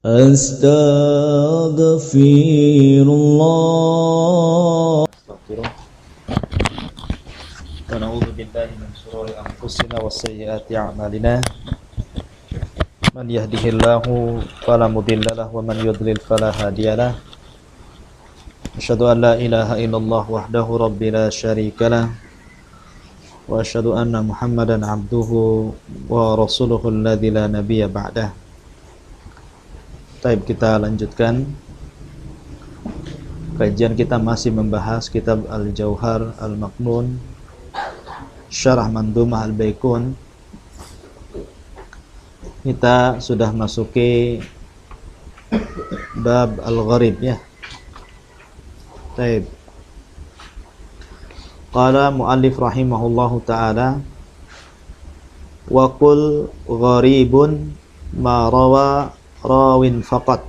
Astaghfirullah. Wa na'udzu billahi min shururi anfusina wa sayyiati a'malina. Man yahdihillahu fala mudilla lahu wa man yudlil fala hadiyalah. Asyhadu an la ilaha illallah wahdahu rabbil la syarika lah. Wa asyhadu anna Muhammadan abduhu wa rasuluhu alladzi la nabiyya ba'dah. Baik, kita lanjutkan. Kajian kita masih membahas kitab Al-Jauhar Al-Maknun Syarah Mandhumah Al-Baikun. Kita sudah masuki bab Al-Gharib ya. Baik. Qala muallif rahimahullahu ta'ala wa qul gharibun ma rawa rawin faqat.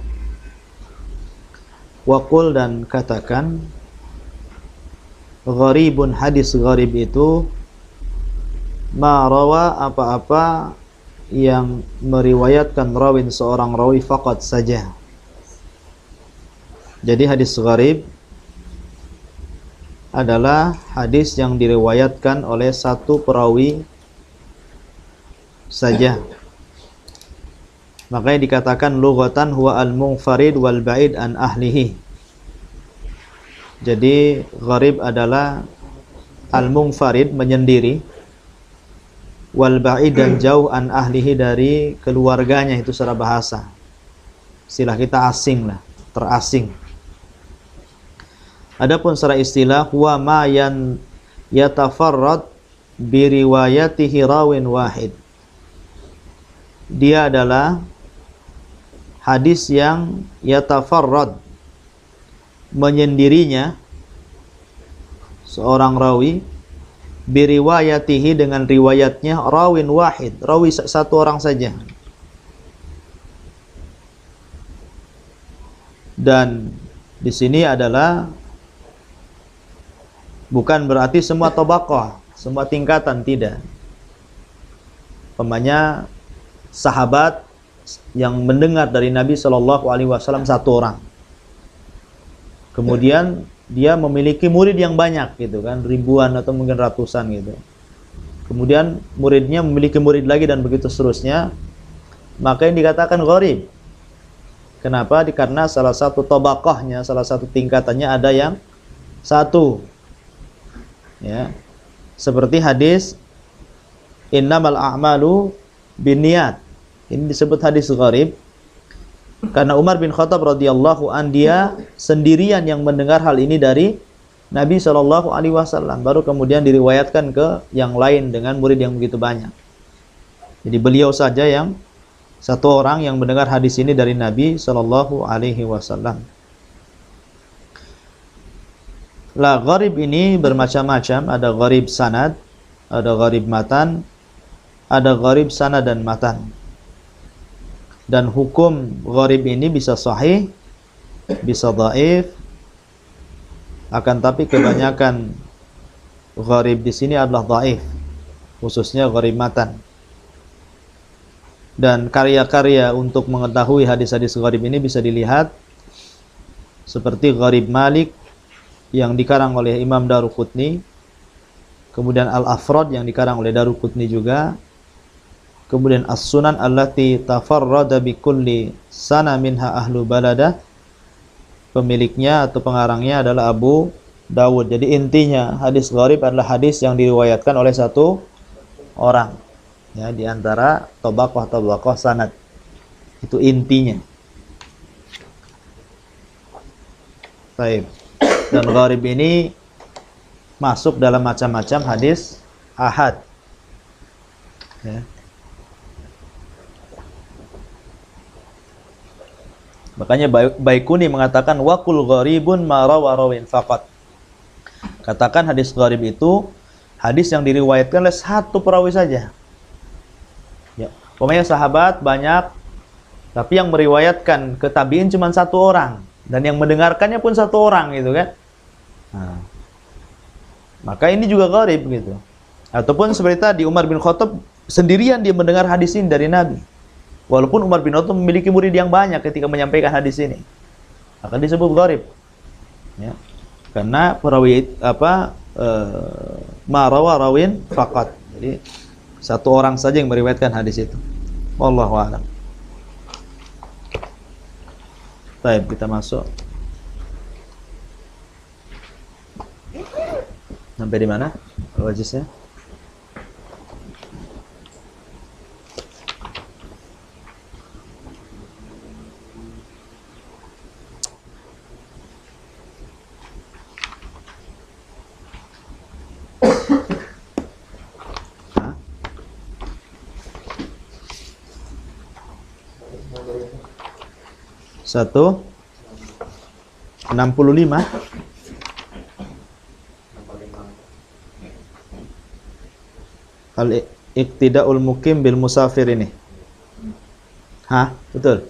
Wa qul, dan katakan, gharibun, hadis gharib itu, ma rawa, apa-apa yang meriwayatkan rawin, seorang rawi, faqat, saja. Jadi hadis gharib adalah hadis yang diriwayatkan oleh satu perawi saja. Makanya dikatakan lughatan huwa al-munfarid wal ba'id an ahlihi. Jadi gharib adalah al-munfarid, menyendiri, wal ba'id, dan jauh, an ahlihi, dari keluarganya. Itu secara bahasa. Istilah kita asing lah, terasing. Adapun secara istilah, huwa ma yan yatafarrad bi riwayatihi rawin wahid. Dia adalah hadis yang yatafarrad, menyendirinya seorang rawi, bi riwayatihi, dengan riwayatnya, rawin wahid, rawi satu orang saja. Dan di sini adalah bukan berarti semua tabaqah, semua tingkatan, tidak. Umpamanya sahabat yang mendengar dari Nabi Shallallahu Alaihi Wasallam satu orang, kemudian dia memiliki murid yang banyak, gitu kan, ribuan atau mungkin ratusan, gitu. Kemudian muridnya memiliki murid lagi, dan begitu seterusnya. Maka yang dikatakan gharib. Kenapa? Karena salah satu tabaqahnya, salah satu tingkatannya ada yang satu. Ya, seperti hadis innamal a'malu binniyat. Ini disebut hadis gharib karena Umar bin Khattab radhiyallahu an, dia sendirian yang mendengar hal ini dari Nabi Shallallahu Alaihi Wasallam, baru kemudian diriwayatkan ke yang lain dengan murid yang begitu banyak. Jadi beliau saja yang satu orang yang mendengar hadis ini dari Nabi Shallallahu Alaihi Wasallam. Lah, gharib ini bermacam-macam. Ada gharib sanad, ada gharib matan, ada gharib sanad dan matan. Dan hukum gharib ini bisa sahih, bisa dhaif. Akan tapi kebanyakan gharib di sini adalah dhaif, khususnya gharib matan. Dan karya-karya untuk mengetahui hadis-hadis gharib ini bisa dilihat seperti Gharib Malik yang dikarang oleh Imam Daruqutni, kemudian Al-Afrad yang dikarang oleh Daruqutni juga, kemudian As-Sunan allati tafarrada bi kulli sana minha ahlu baladah, pemiliknya atau pengarangnya adalah Abu Dawud. Jadi intinya hadis gharib adalah hadis yang diriwayatkan oleh satu orang, ya, di antara tabaqah sanad. Itu intinya. Baik. Dan gharib ini masuk dalam macam-macam hadis ahad, ya. Makanya Baikuni mengatakan waqul gharibun ma rawa rawin faqat. Katakan hadis gharib itu hadis yang diriwayatkan oleh satu perawi saja. Ya, pokoknya sahabat banyak, tapi yang meriwayatkan ke tabi'in cuma satu orang, dan yang mendengarkannya pun satu orang, gitu kan. Nah, maka ini juga gharib, gitu. Ataupun seperti tadi Umar bin Khattab sendirian dia mendengar hadis ini dari Nabi. Walaupun Umar bin Khattab memiliki murid yang banyak ketika menyampaikan hadis ini, akan disebut gharib. Ya. Karena perawi ma rawa rawin faqat. Jadi satu orang saja yang meriwayatkan hadis itu. Wallahu a'lam. Baik, kita masuk. Sampai di mana? Wajisnya? Satu 65. Al-iqtida'ul mukim bil musafir ini. Hah? Betul?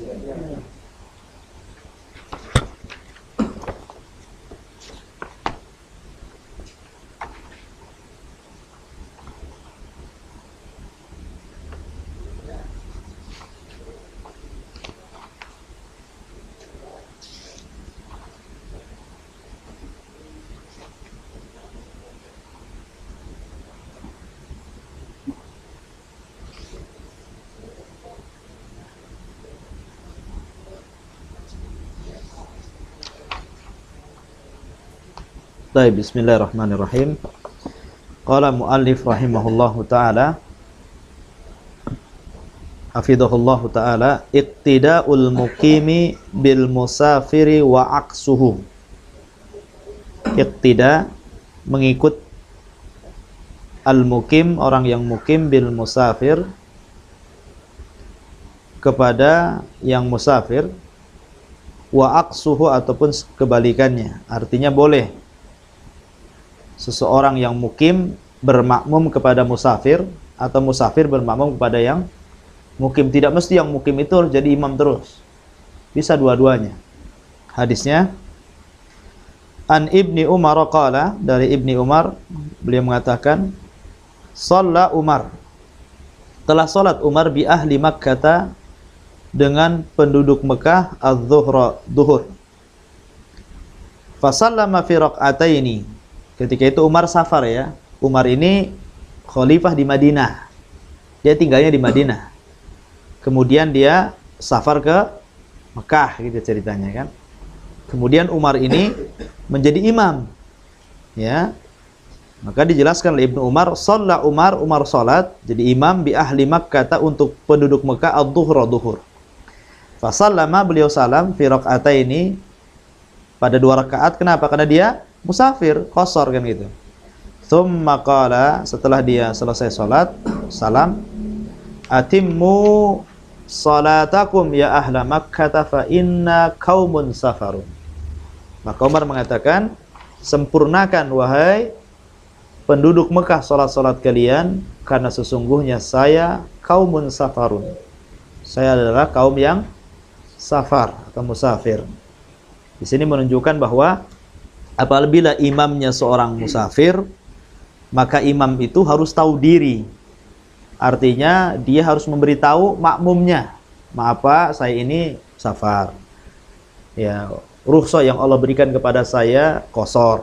Baik, bismillahirrahmanirrahim. Qala muallif rahimahullahu ta'ala, hafidhahullahu ta'ala, iqtida'ul muqimi bil musafiri wa aksuhu. Iqtida, mengikut al-muqim, orang yang muqim, bil musafir, kepada yang musafir, wa aksuhu, ataupun kebalikannya. Artinya boleh seseorang yang mukim bermakmum kepada musafir, atau musafir bermakmum kepada yang mukim. Tidak mesti yang mukim itu harus jadi imam terus, bisa dua-duanya. Hadisnya an Ibni Umar qala, dari Ibni Umar, beliau mengatakan, shalla Umar, telah salat Umar bi ahli Makkah, dengan penduduk Mekah, az-zuhra, duhur. Fa sallama fi raq'ataini. Ketika itu Umar safar, ya. Umar ini khalifah di Madinah. Dia tinggalnya di Madinah. Kemudian dia safar ke Mekah, gitu ceritanya kan. Kemudian Umar ini menjadi imam. Ya. Maka dijelaskan oleh Ibnu Umar, shalla Umar, Umar salat jadi imam bi ahli Makkah, untuk penduduk Mekah, ad-dhuhra, duhur. Fa sallama, beliau salam fi raq'ataini, pada 2 rakaat. Kenapa? Karena dia musafir, qasar kan gitu. Tsumma qala, setelah dia selesai salat, salam, atimmu salatakum ya ahla Makkah fa inna qaumun safarun. Maka Umar mengatakan, sempurnakan wahai penduduk Mekah salat-salat kalian, karena sesungguhnya saya qaumun safarun. Saya adalah kaum yang safar atau musafir. Di sini menunjukkan bahwa apabila imamnya seorang musafir, maka imam itu harus tahu diri. Artinya dia harus memberitahu makmumnya, maaf Pak, saya ini safar. Ya, rukhsah yang Allah berikan kepada saya qasar.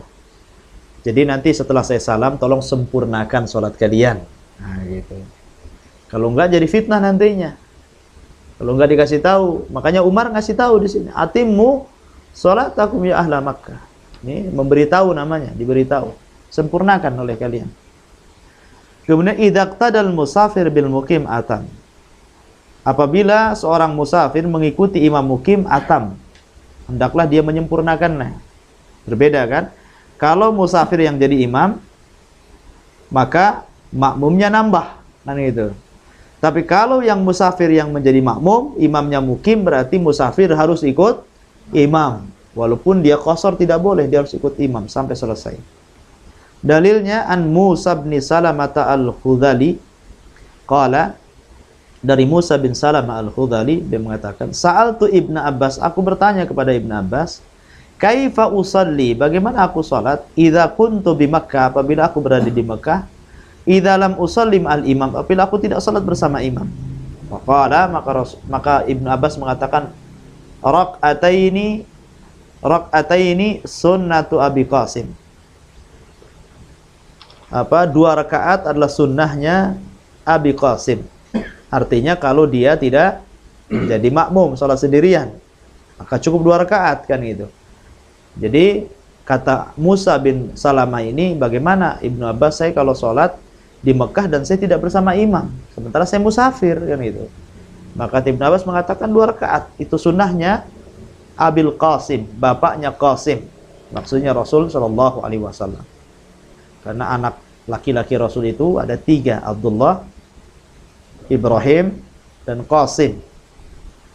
Jadi nanti setelah saya salam, tolong sempurnakan sholat kalian. Nah, gitu. Kalau enggak jadi fitnah nantinya. Kalau enggak dikasih tahu, makanya Umar ngasih tahu di sini, atimmu sholatakum ya ahla Makkah. Ini memberitahu namanya, diberitahu. Sempurnakan oleh kalian. Kemudian idzaqtadal musafir bil muqim atam. Apabila seorang musafir mengikuti imam muqim, atam, hendaklah dia menyempurnakannya. Berbeda kan? Kalau musafir yang jadi imam, maka makmumnya nambah, kan gitu. Tapi kalau yang musafir yang menjadi makmum, imamnya muqim, berarti musafir harus ikut imam. Walaupun dia qasar tidak boleh, dia harus ikut imam sampai selesai. Dalilnya an Musa bin Salamah al-Khudhali qala, dari Musa bin Salamah al-Khudhali, dia mengatakan, sa'altu Ibnu Abbas, aku bertanya kepada Ibnu Abbas, kaifa usalli, bagaimana aku salat, idza kuntu bi Makkah, apabila aku berada di Mekah, idza lam usallim al-imam, apabila aku tidak salat bersama imam. Faqala, maka Ibnu Abbas mengatakan, Rak'ataini sunnatu Abi Qasim. Dua rakaat adalah sunnahnya Abi Qasim. Artinya kalau dia tidak menjadi makmum, sholat sendirian, maka cukup 2 rakaat kan gitu. Jadi kata Musa bin Salamah ini, bagaimana Ibnu Abbas, saya kalau sholat di Mekah dan saya tidak bersama imam, sementara saya musafir kan gitu. Maka Ibnu Abbas mengatakan 2 rakaat itu sunnahnya Abil Qasim, bapaknya Qasim, maksudnya Rasul Shallallahu Alaihi Wasallam. Karena anak laki-laki Rasul itu ada 3, Abdullah, Ibrahim, dan Qasim.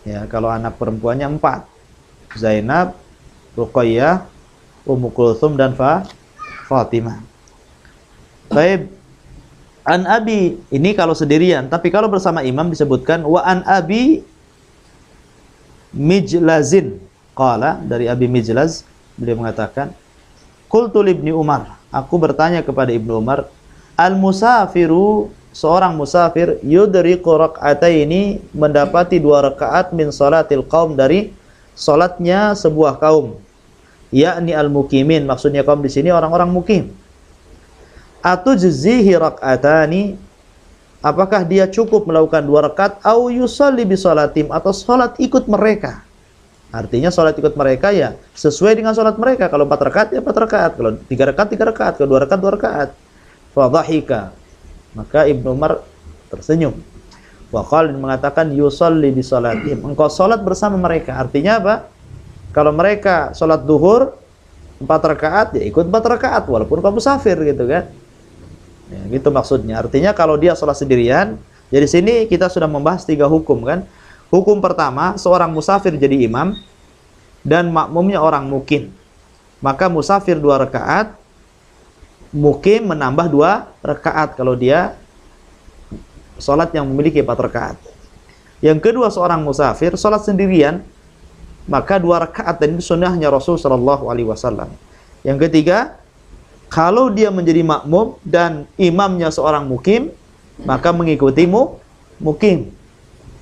Ya, kalau anak perempuannya 4, Zainab, Ruqayyah, Ummu Kulthum, dan Fatimah. Baik, an Abi, ini kalau sendirian, tapi kalau bersama imam disebutkan wa an Abi Mijlazin. Qala, dari Abi Mijlaz, beliau mengatakan, qultu li Ibni Umar, aku bertanya kepada Ibnu Umar, al-musafiru, seorang musafir, yudriku rak'ataini, mendapati 2 rakaat min salatil qaum, dari salatnya sebuah kaum, yakni al-mukimin, maksudnya kaum di sini orang-orang mukim. Atujzihi rak'atani, apakah dia cukup melakukan 2 rakaat, au yusalli bi salatim, atau salat ikut mereka. Artinya salat ikut mereka ya sesuai dengan salat mereka. Kalau 4 rakaat ya 4 rakaat, kalau 3 rakaat 3 rakaat, kalau 2 rakaat 2 rakaat. Fadhahika, maka Ibnu Umar tersenyum. Wa qala, mengatakan yusalli bi salatim, engkau salat bersama mereka. Artinya apa? Kalau mereka salat duhur 4 rakaat ya ikut 4 rakaat walaupun kamu musafir gitu kan. Ya, gitu maksudnya. Artinya kalau dia salat sendirian, jadi sini kita sudah membahas 3 hukum kan. Hukum pertama, seorang musafir jadi imam dan makmumnya orang mukim. Maka musafir 2 rakaat, mukim menambah 2 rakaat kalau dia salat yang memiliki 4 rakaat. Yang kedua, seorang musafir salat sendirian, maka 2 rakaat, dan itu sunnahnya Rasul sallallahu alaihi wasallam. Yang ketiga, kalau dia menjadi makmum dan imamnya seorang mukim, maka mengikuti mukim.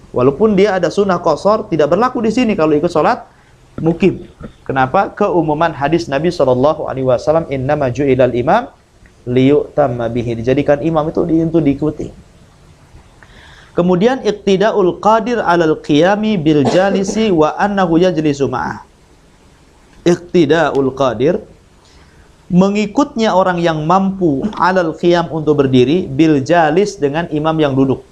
Walaupun dia ada sunnah qashar, tidak berlaku di sini kalau ikut sholat mukim. Kenapa? Keumuman hadis Nabi Shallallahu Alaihi Wasallam, innama ju'ilal imam liyu'tamma bihi, dijadikan imam itu untuk diikuti. Kemudian iqtida'ul qadir 'alal qiyami bil jalisi wa annahu yajlisu ma'ah. Iqtida'ul qadir, mengikutnya orang yang mampu 'alal qiyam, untuk berdiri, bil jalis, dengan imam yang duduk.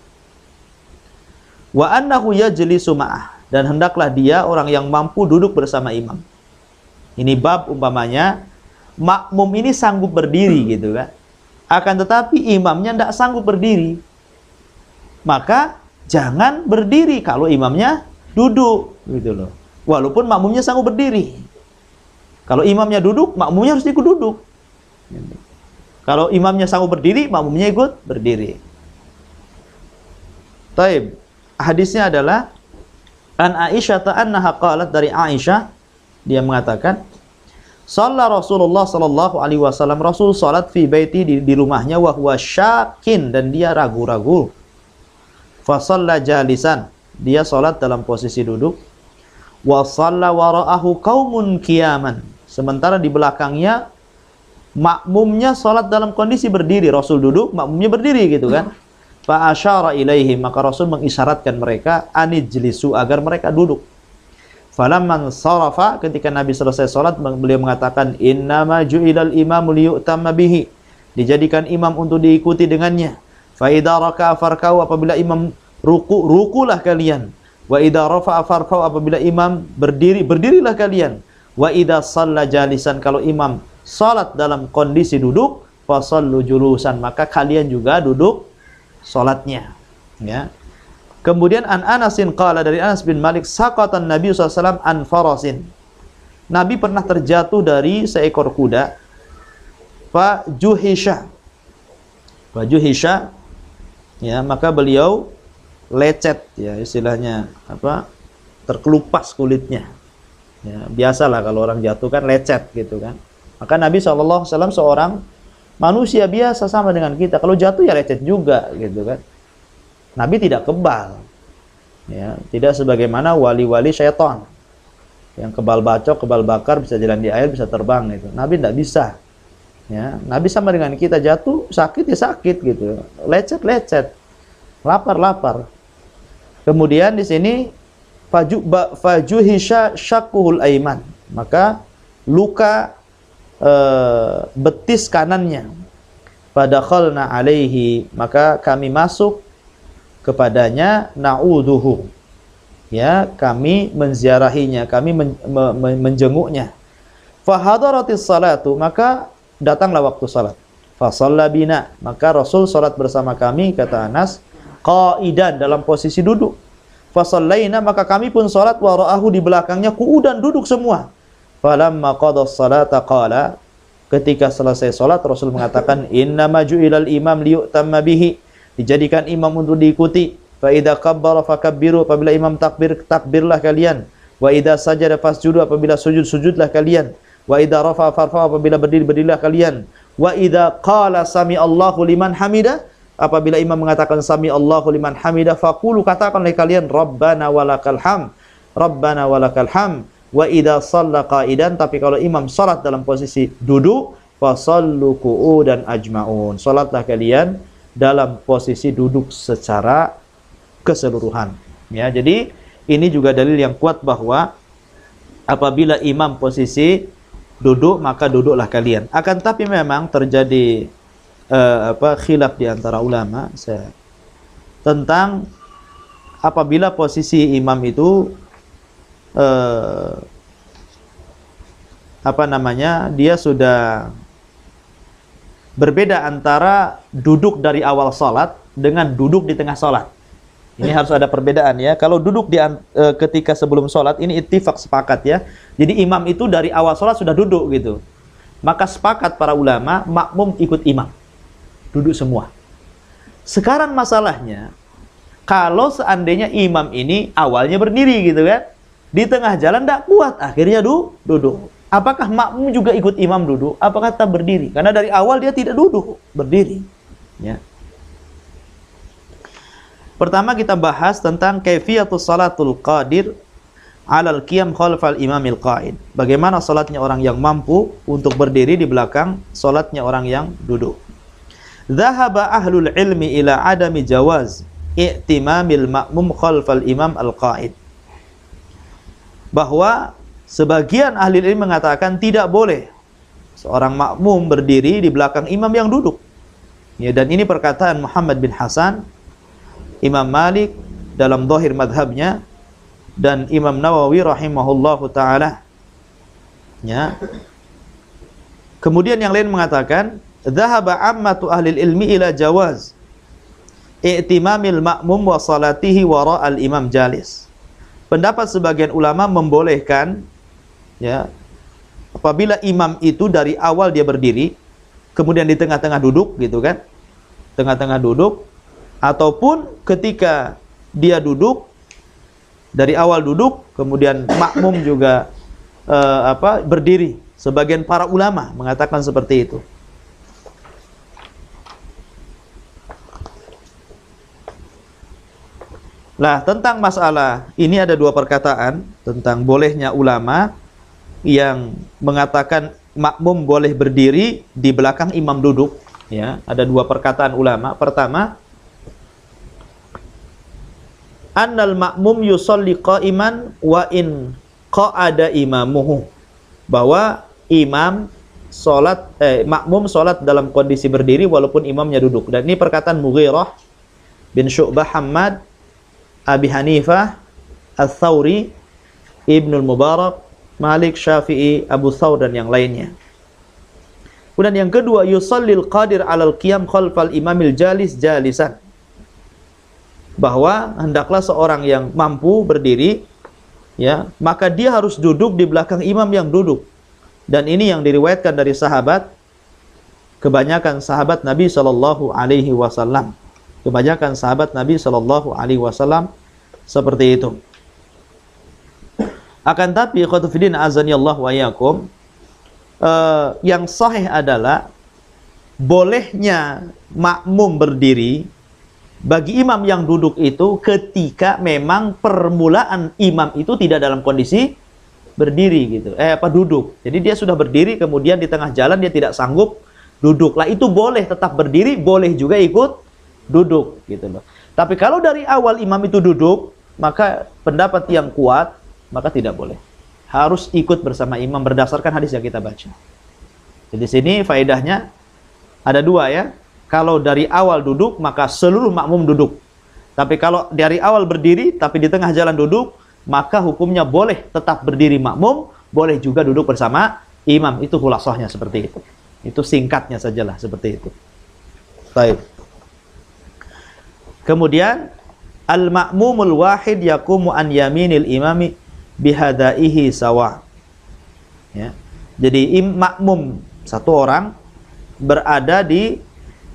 Wa annahu yajlisu ma'ah, dan hendaklah dia orang yang mampu duduk bersama imam. Ini bab umpamanya makmum ini sanggup berdiri gitu kan. Akan tetapi imamnya tidak sanggup berdiri. Maka jangan berdiri kalau imamnya duduk gitu loh. Walaupun makmumnya sanggup berdiri. Kalau imamnya duduk, makmumnya harus ikut duduk. Kalau imamnya sanggup berdiri, makmumnya ikut berdiri. Taib. Hadisnya adalah an Aisyah annaha qalat, dari Aisyah dia mengatakan, shalla Rasulullah sallallahu alaihi wasallam, Rasul salat fi baiti, di rumahnya, wa huwa syakin, dan dia ragu-ragu. Fa shalla jalisan, dia salat dalam posisi duduk. Wa shalla wara'ahu qaumun qiyaman, sementara di belakangnya makmumnya salat dalam kondisi berdiri. Rasul duduk, makmumnya berdiri gitu kan. Fa asyara ilaihim, maka Rasul mengisyaratkan mereka, anijlisu, agar mereka duduk. Falamman sarafa, ketika Nabi selesai salat, beliau mengatakan, innama ju'ilal imamu liyu'tamma bihi, dijadikan imam untuk diikuti dengannya. Fa idza raka'a farka'u, apabila imam ruku, rukulah kalian. Wa idza rafa'a farka'u, apabila imam berdiri, berdirilah kalian. Wa idza shalla jalisan, kalau imam salat dalam kondisi duduk, fa shallu julusan, maka kalian juga duduk salatnya. Ya. Kemudian an Anasin qala, dari Anas bin Malik, saqatan Nabi SAW an farasin, Nabi pernah terjatuh dari seekor kuda. Fa juhisha, ya, maka beliau lecet, ya, istilahnya apa, terkelupas kulitnya. Ya, biasalah kalau orang jatuh kan lecet gitu kan. Maka Nabi SAW seorang manusia biasa sama dengan kita. Kalau jatuh ya lecet juga gitu kan. Nabi tidak kebal. Ya, tidak sebagaimana wali-wali syaitan yang kebal bacok, kebal bakar, bisa jalan di air, bisa terbang gitu. Nabi tidak bisa. Ya, Nabi sama dengan kita, jatuh sakit ya sakit gitu, lecet lecet, lapar lapar. Kemudian di sini fajuhisha syakuhul aiman, maka luka betis kanannya. Fadakhalna alaihi, maka kami masuk kepadanya, na'udhuhu, ya, kami menziarahinya, kami menjenguknya. Fahadaratis salatu, maka datanglah waktu salat. Fasalla bina, maka Rasul salat bersama kami, kata Anas, qaidan, dalam posisi duduk. Fasallaina, maka kami pun salat, wara'ahu, di belakangnya, qu'udan, duduk semua. Falamma qada salata qala, ketika selesai salat Rasul mengatakan, innama ju'ilal imam liyu'tamma bihi, dijadikan imam untuk diikuti. Fa idza kabbara fakabbiru, apabila imam takbir, takbirlah kalian. Wa idza sajada fasjudu, apabila sujud, sujudlah kalian. Wa idza rafa'a farfa'u, apabila berdiri, berdirilah kalian. Wa idza qala sami Allahu liman hamida, apabila imam mengatakan sami Allahu liman hamida, faqulu, katakanlah kalian, Rabbana walakal ham, Rabbana walakal ham. Wa idza shalla qa'idan, tapi kalau imam salat dalam posisi duduk, fasallu qu'udan ajma'un, salatlah kalian dalam posisi duduk secara keseluruhan. Ya, jadi ini juga dalil yang kuat bahwa apabila imam posisi duduk, maka duduklah kalian. Akan tapi memang terjadi khilaf di antara ulama tentang apabila posisi imam itu dia sudah berbeda antara duduk dari awal salat dengan duduk di tengah salat. Ini harus ada perbedaan ya. Kalau duduk ketika sebelum salat, ini ittifaq, sepakat ya. Jadi imam itu dari awal salat sudah duduk gitu. Maka sepakat para ulama, makmum ikut imam, duduk semua. Sekarang masalahnya, kalau seandainya imam ini awalnya berdiri gitu kan, di tengah jalan tidak kuat, akhirnya duduk. Apakah makmum juga ikut imam duduk? Apakah tetap berdiri? Karena dari awal dia tidak duduk, berdiri. Ya. Pertama kita bahas tentang kaifiyatus salatul qadir alal qiyam khalfal imamil qa'id. Bagaimana salatnya orang yang mampu untuk berdiri di belakang salatnya orang yang duduk. Dhahaba ahlul ilmi ila adami jawaz i'timamil ma'mum khalfal imam al-qa'id. Bahwa sebagian ahli ilmu mengatakan tidak boleh seorang makmum berdiri di belakang imam yang duduk. Ya, dan ini perkataan Muhammad bin Hasan, Imam Malik dalam dhahir madhabnya, dan Imam Nawawi rahimahullahu ta'ala. Ya. Kemudian yang lain mengatakan, dhahaba ammatu ahli ilmi ila jawaz i'timamil ma'mum wa salatihi wara'al imam jalis. Pendapat sebagian ulama membolehkan, ya, apabila imam itu dari awal dia berdiri, kemudian di tengah-tengah duduk gitu kan, tengah-tengah duduk, ataupun ketika dia duduk, dari awal duduk, kemudian makmum juga berdiri. Sebagian para ulama mengatakan seperti itu. Nah, tentang masalah ini ada dua perkataan tentang bolehnya ulama yang mengatakan makmum boleh berdiri di belakang imam duduk. Ya, ada dua perkataan ulama. Pertama, annal ma'mum yusalli qa'iman wa in qa'ada imamuhu, bahwa makmum salat dalam kondisi berdiri walaupun imamnya duduk. Dan ini perkataan Mughirah bin Syu'bah, Hammad, Abi Hanifah, Ats-Tsauri, Ibnul Mubarak, Malik, Syafi'i, Abu Thawr, dan yang lainnya. Kemudian yang kedua, yusallil qadir 'alal qiyam khalfal imamil jalis jalisan, bahwa hendaklah seorang yang mampu berdiri, ya, maka dia harus duduk di belakang imam yang duduk. Dan ini yang diriwayatkan dari sahabat, kebanyakan sahabat Nabi sallallahu alaihi wasallam. Kebanyakan sahabat Nabi sallallahu alaihi wasallam seperti itu. Akan tapi khotufidin azanillahu wa iyyakum, yang sahih adalah bolehnya makmum berdiri bagi imam yang duduk itu ketika memang permulaan imam itu tidak dalam kondisi berdiri gitu. Duduk. Jadi dia sudah berdiri, kemudian di tengah jalan dia tidak sanggup duduk. Lah itu boleh tetap berdiri, boleh juga ikut duduk gitu loh. Tapi kalau dari awal imam itu duduk, maka pendapat yang kuat maka tidak boleh. Harus ikut bersama imam berdasarkan hadis yang kita baca. Jadi sini faedahnya ada dua ya. Kalau dari awal duduk, maka seluruh makmum duduk. Tapi kalau dari awal berdiri, tapi di tengah jalan duduk, maka hukumnya boleh tetap berdiri makmum, boleh juga duduk bersama imam. Itu khulasahnya seperti itu. Itu singkatnya sajalah seperti itu. Baik. Kemudian al-ma'mumul wahid yaqumu an yaminil imami bihadaihi sawa. Ya. Jadi makmum satu orang berada di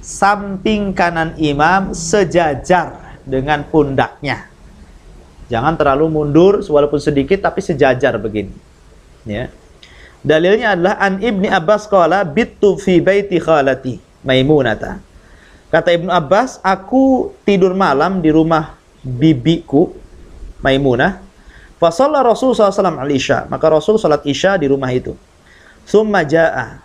samping kanan imam sejajar dengan pundaknya. Jangan terlalu mundur walaupun sedikit, tapi sejajar begini. Ya. Dalilnya adalah an Ibni Abbas qala bittu fi baiti khalati Maimunata. Kata Ibnu Abbas, aku tidur malam di rumah bibiku Maimunah. Fa shalla Rasul sallallahu alaihi wasallam al-isya. Maka Rasul salat isya di rumah itu. Tsumma jaa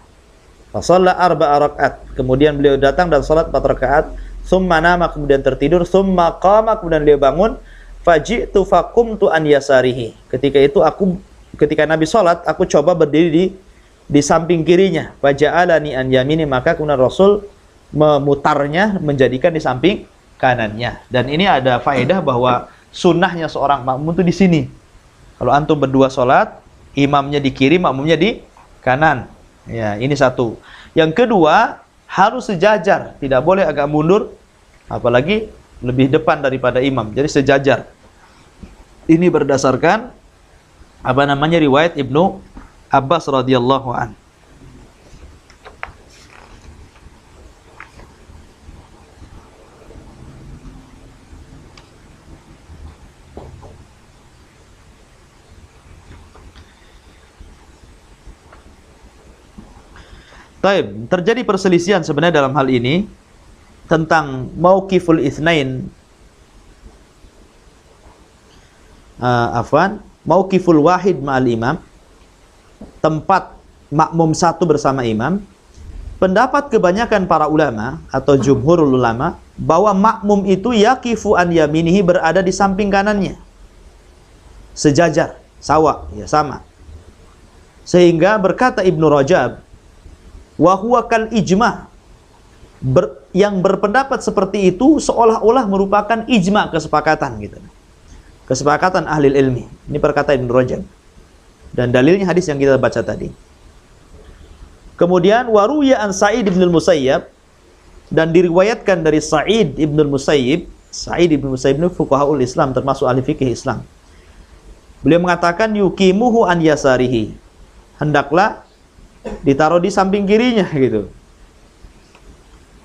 fa shalla arba'a rakaat. Kemudian beliau datang dan salat 4 rakaat. Tsumma nama, kemudian tertidur. Tsumma qama, kemudian beliau bangun. Faji'tu faqumtu an yasarihi. Ketika Nabi salat, aku coba berdiri di samping kirinya. Faja'alani an yamini, maka kemudian Rasul memutarnya menjadikan di samping kanannya. Dan ini ada faedah bahwa sunnahnya seorang makmum itu di sini. Kalau antum berdua salat, imamnya di kiri, makmumnya di kanan. Ya, ini satu. Yang kedua, harus sejajar, tidak boleh agak mundur, apalagi lebih depan daripada imam. Jadi sejajar. Ini berdasarkan riwayat Ibnu Abbas radhiyallahu an. Baik, terjadi perselisihan sebenarnya dalam hal ini tentang mauqiful itsnain. Mauqiful wahid ma'al imam, tempat makmum satu bersama imam. Pendapat kebanyakan para ulama atau jumhurul ulama bahwa makmum itu yaqifu an yaminihi, berada di samping kanannya. Sejajar, sawa, ya sama. Sehingga berkata Ibnu Rajab, wa huwa kal ijma', yang berpendapat seperti itu seolah-olah merupakan ijma', kesepakatan gitu. Kesepakatan ahli ilmi. Ini perkataan Ibnu Rajab. Dan dalilnya hadis yang kita baca tadi. Kemudian waruya an Sa'id bin al-Musayyab, dan diriwayatkan dari Sa'id bin al-Musayyib. Sa'id bin al-Musayyib ini fuqahaul Islam, termasuk ahli fikih Islam. Beliau mengatakan yuqimuhu an yasarihi, hendaklah ditaruh di samping kirinya gitu.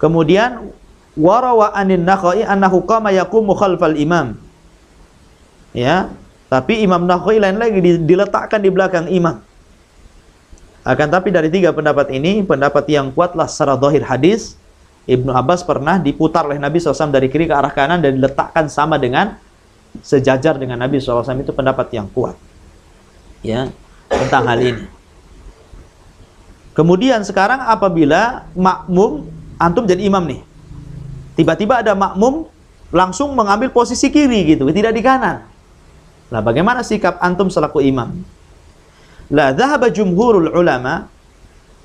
Kemudian warawa anin Nakhai annahu qama yaqumu khalfal imam. Ya, tapi Imam Nakhai lain lagi diletakkan di belakang imam. Akan tapi dari tiga pendapat ini, pendapat yang kuatlah secara zahir hadis, Ibnu Abbas pernah diputar oleh Nabi SAW dari kiri ke arah kanan dan diletakkan sama dengan, sejajar dengan Nabi SAW. Itu pendapat yang kuat ya tentang hal ini. Kemudian sekarang apabila makmum, antum jadi imam nih, tiba-tiba ada makmum langsung mengambil posisi kiri gitu, tidak di kanan. Nah, bagaimana sikap antum selaku imam? La dhahaba jumhurul ulama,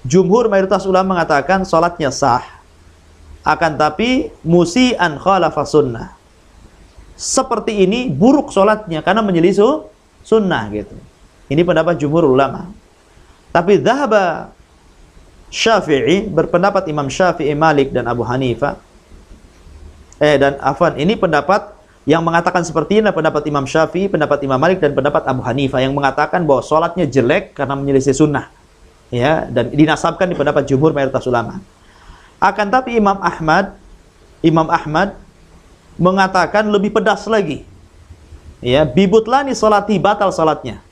jumhur mayoritas ulama mengatakan salatnya sah. Akan tapi musi'an khalafa sunnah. Seperti ini buruk salatnya karena menyelisih sunnah gitu. Ini pendapat jumhur ulama. Tapi dhahaba Syafi'i, berpendapat Imam Syafi'i, Malik dan Abu Hanifah. Ini pendapat yang mengatakan seperti ini, pendapat Imam Syafi'i, pendapat Imam Malik dan pendapat Abu Hanifah yang mengatakan bahwa sholatnya jelek karena menyelisih sunnah. Ya, dan dinasabkan di pendapat jumhur mayoritas ulama. Akan tapi Imam Ahmad mengatakan lebih pedas lagi. Ya, bibutlani sholati, batal sholatnya.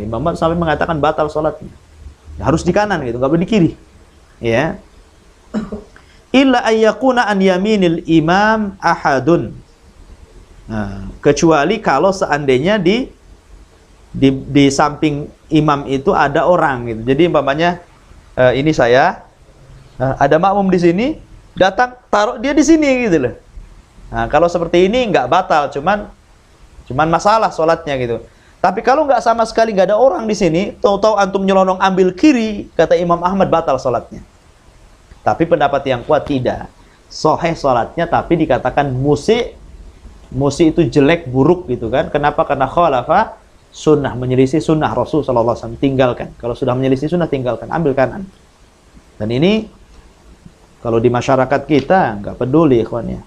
Imam Ahmad sampai mengatakan batal sholatnya. Harus di kanan gitu, nggak boleh di kiri. Ya. illa ayyakuna an yaminil imam ahadun. Nah, kecuali kalau seandainya di samping imam itu ada orang gitu. Jadi umpamanya ini saya ada makmum di sini, datang taruh dia di sini gitu loh. Nah, kalau seperti ini nggak batal, cuman masalah sholatnya gitu. Tapi kalau nggak sama sekali nggak ada orang di sini, tahu-tahu antum nyelonong ambil kiri, kata Imam Ahmad batal sholatnya. Tapi pendapat yang kuat tidak. Sahih sholatnya, tapi dikatakan musi itu jelek, buruk gitu kan. Kenapa? Karena khalafa sunnah, menyelisih sunnah Rasul SAW. Tinggalkan. Kalau sudah menyelisih sunnah, tinggalkan. Ambil kanan. Dan ini, kalau di masyarakat kita, nggak peduli ikhwannya.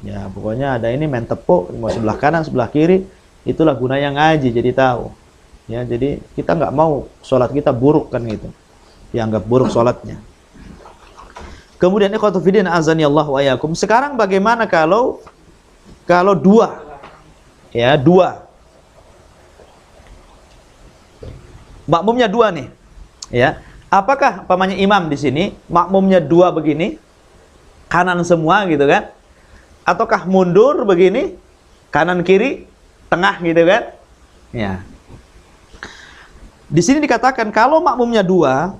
Ya, pokoknya ada ini main tepuk, mau sebelah kanan, sebelah kiri. Itulah gunanya ngaji, jadi tahu. Ya, jadi kita nggak mau sholat kita buruk kan gitu. Dianggap buruk sholatnya. Kemudian ikhwatu fiddin azanillahu wa iyyakum. Sekarang bagaimana kalau dua? Ya, dua. Makmumnya dua nih. Ya. Apakah pamannya imam di sini makmumnya dua begini? Kanan semua gitu kan? Ataukah mundur begini? Kanan kiri, tengah gitu kan? Ya. Di sini dikatakan kalau makmumnya dua,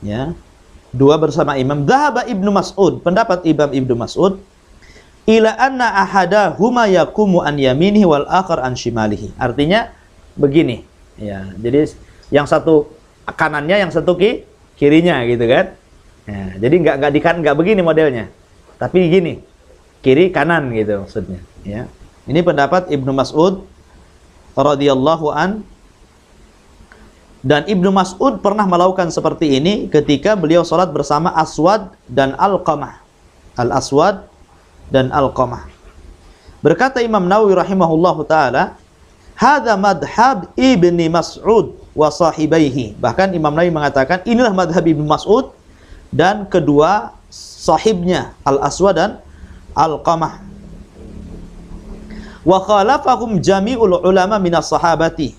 ya. Dua bersama imam. Dhahaba Ibnu Mas'ud, pendapat Ibnu Mas'ud, ila anna ahadahuma yaqumu an yaminihi wal akhar an shimalihi. Artinya begini, ya. Jadi yang satu kanannya, yang satu kirinya gitu kan. Ya, jadi enggak begini modelnya. Tapi gini. Kiri kanan gitu maksudnya, ya. Ini pendapat Ibnu Mas'ud radhiyallahu an. Dan Ibnu Mas'ud pernah melakukan seperti ini ketika beliau sholat bersama Aswad dan Alqamah. Al-Aswad dan Alqamah. Berkata Imam Nawawi rahimahullahu ta'ala, hadza madhab Ibni Mas'ud wa sahibaihi. Bahkan Imam Nawawi mengatakan, inilah madhab Ibnu Mas'ud dan kedua sahibnya, Al-Aswad dan Alqamah. Wa khalafahum jami'ul ulama minas sahabati.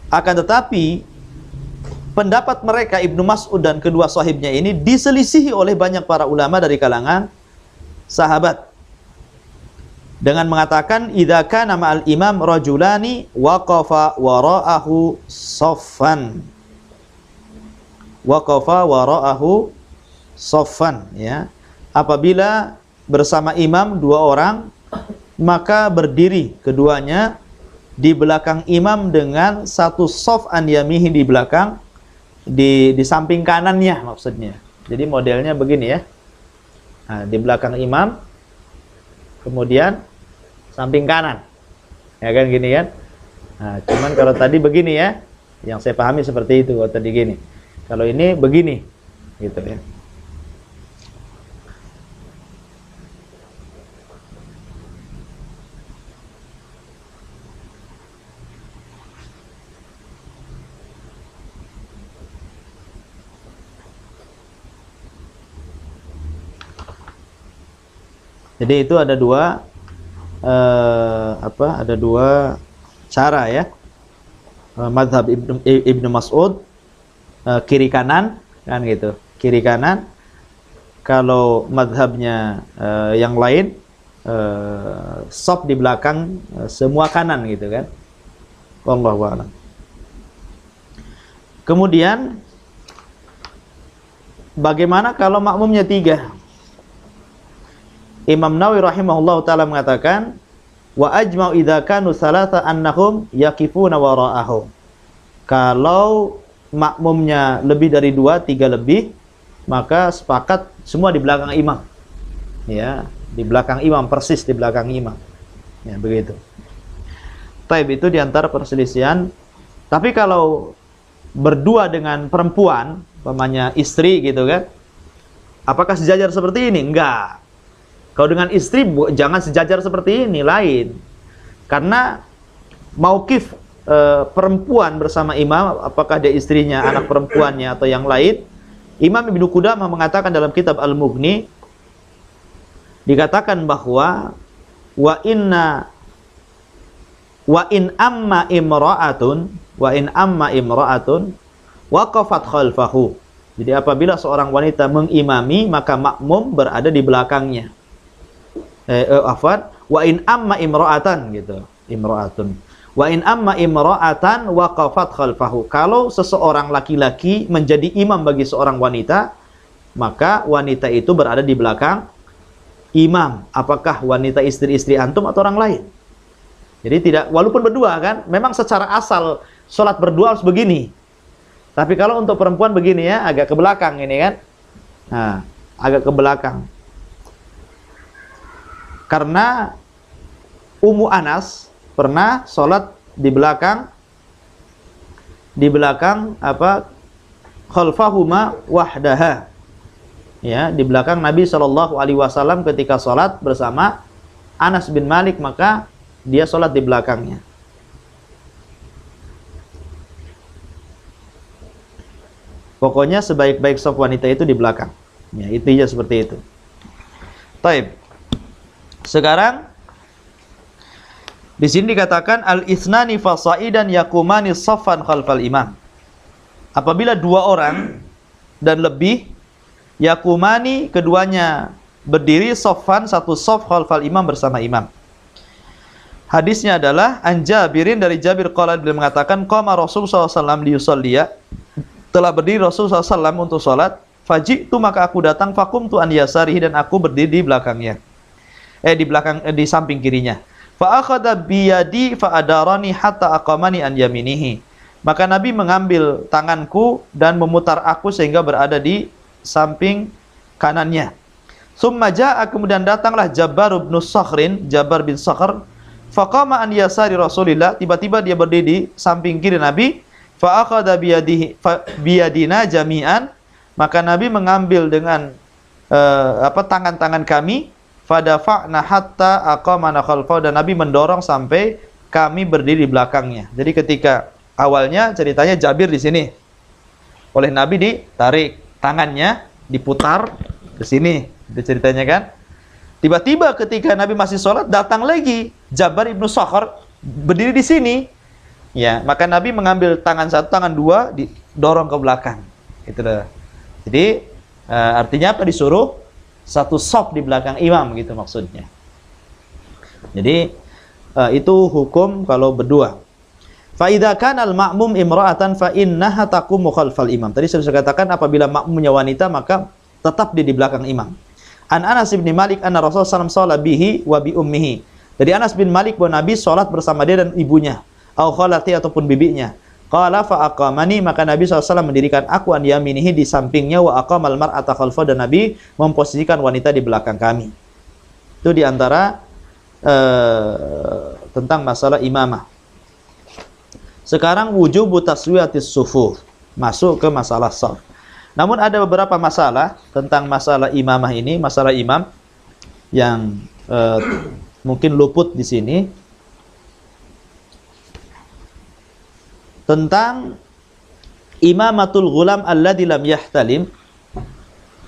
Akan tetapi pendapat mereka Ibnu Mas'ud dan kedua sahibnya ini diselisihi oleh banyak para ulama dari kalangan sahabat dengan mengatakan idza kana ma'al imam rajulani waqafa wara'ahu saffan. Waqafa wara'ahu saffan, ya. Apabila bersama imam dua orang, maka berdiri keduanya di belakang imam dengan satu shaf an yamihi di belakang, di samping kanannya maksudnya. Jadi modelnya begini ya. Nah, di belakang imam, kemudian samping kanan. Ya kan gini kan. Nah, cuman kalau tadi begini ya, yang saya pahami seperti itu kalau tadi gini. Kalau ini begini gitu ya. Jadi itu ada dua ada dua cara ya. Madhab Ibnu Mas'ud kiri kanan kan gitu. Kiri kanan. Kalau madhabnya yang lain shaf di belakang semua kanan gitu kan. Wallahu a'lam. Kemudian bagaimana kalau makmumnya tiga? Imam Nawawi rahimahullahu ta'ala mengatakan wa ajma'u idza kanu thalatha annahum yaqifuna wara'ahu. Kalau makmumnya lebih dari dua, tiga lebih, maka sepakat semua di belakang imam. Ya, di belakang imam, persis di belakang imam. Ya, begitu. Taib itu diantara perselisihan. Tapi kalau berdua dengan perempuan, umpamanya istri gitu kan, apakah sejajar seperti ini? Enggak. Kalau dengan istri jangan sejajar seperti ini, lain. Karena mauqif perempuan bersama imam, apakah dia istrinya, anak perempuannya atau yang lain, Imam Ibnu Qudamah mengatakan dalam kitab Al-Mughni, dikatakan bahwa wa in amma imra'atun waqafat khalfahu. Jadi apabila seorang wanita mengimami, maka makmum berada di belakangnya. Wa in amma imra'atan gitu. Imra'atun. Wa in amma imra'atan waqafat khalfahu. Kalau seseorang laki-laki menjadi imam bagi seorang wanita, maka wanita itu berada di belakang imam. Apakah wanita istri-istri antum atau orang lain? Jadi tidak, walaupun berdua kan, memang secara asal sholat berdua harus begini. Tapi kalau untuk perempuan begini ya, agak ke belakang ini kan. Nah, agak ke belakang. Karena Ummu Anas pernah sholat di belakang khalfahuma wahdaha. Ya, di belakang Nabi SAW ketika sholat bersama Anas bin Malik, maka dia sholat di belakangnya. Pokoknya sebaik-baik saf wanita itu di belakang. Ya, intinya seperti itu. Taib. Sekarang di sini dikatakan al-itsnani fasaidan yakumani saffan khalfal imam. Apabila dua orang dan lebih, yakumani keduanya berdiri saffan, satu saf khalfal imam bersama imam. Hadisnya adalah an Jabirin, dari Jabir qala, beliau mengatakan qama Rasulullah SAW liyusalliya, telah berdiri Rasulullah SAW untuk salat, faji'tu, maka aku datang, faqumtu an yasarihi, dan aku berdiri di belakangnya. Di samping kirinya. Fa akhadha biyadi fa adarani hatta aqamani an yaminihi. Maka Nabi mengambil tanganku dan memutar aku sehingga berada di samping kanannya. Summa jaa, kemudian datanglah Jabbar bin Sakhr, faqama an yasari Rasulillah, tiba-tiba dia berdiri di samping kiri Nabi. Fa akhadha biyadina jami'an, maka Nabi mengambil dengan tangan-tangan kami, fadafa'na hatta aqamana khalfahu, dan Nabi mendorong sampai kami berdiri di belakangnya. Jadi ketika awalnya ceritanya Jabir di sini, oleh Nabi ditarik tangannya, diputar ke sini, itu ceritanya kan. Tiba-tiba ketika Nabi masih sholat, datang lagi Jabbar ibnu Sakhr berdiri di sini. Ya, maka Nabi mengambil tangan satu, tangan dua, didorong ke belakang. Itu dah. Jadi artinya apa? Disuruh satu shaf di belakang imam, gitu maksudnya. Jadi itu hukum kalau berdua. Fa idza kana al-ma'mum imra'atan fa innaha taqumu khalfal imam. Tadi saya katakan apabila makmumnya wanita maka tetap dia di belakang imam. An Anas bin Malik anna Rasulullah sallallahu alaihi wasallam bihi wa bi ummihi. Dari Anas bin Malik bahwa Nabi salat bersama dia dan ibunya, au khalati, ataupun bibinya. Qala fa aqamani, maka Nabi SAW mendirikan aku an yaminihi, di sampingnya, wa aqamal mar'ata khalfa, dan Nabi memposisikan wanita di belakang kami. Itu diantara tentang masalah imamah. Sekarang wujubu taswiyatis sufuf, masuk ke masalah shaf. Namun ada beberapa masalah tentang masalah imamah ini, masalah imam yang mungkin luput di sini. Tentang imamatul ghulam alladzi lam yahtalim,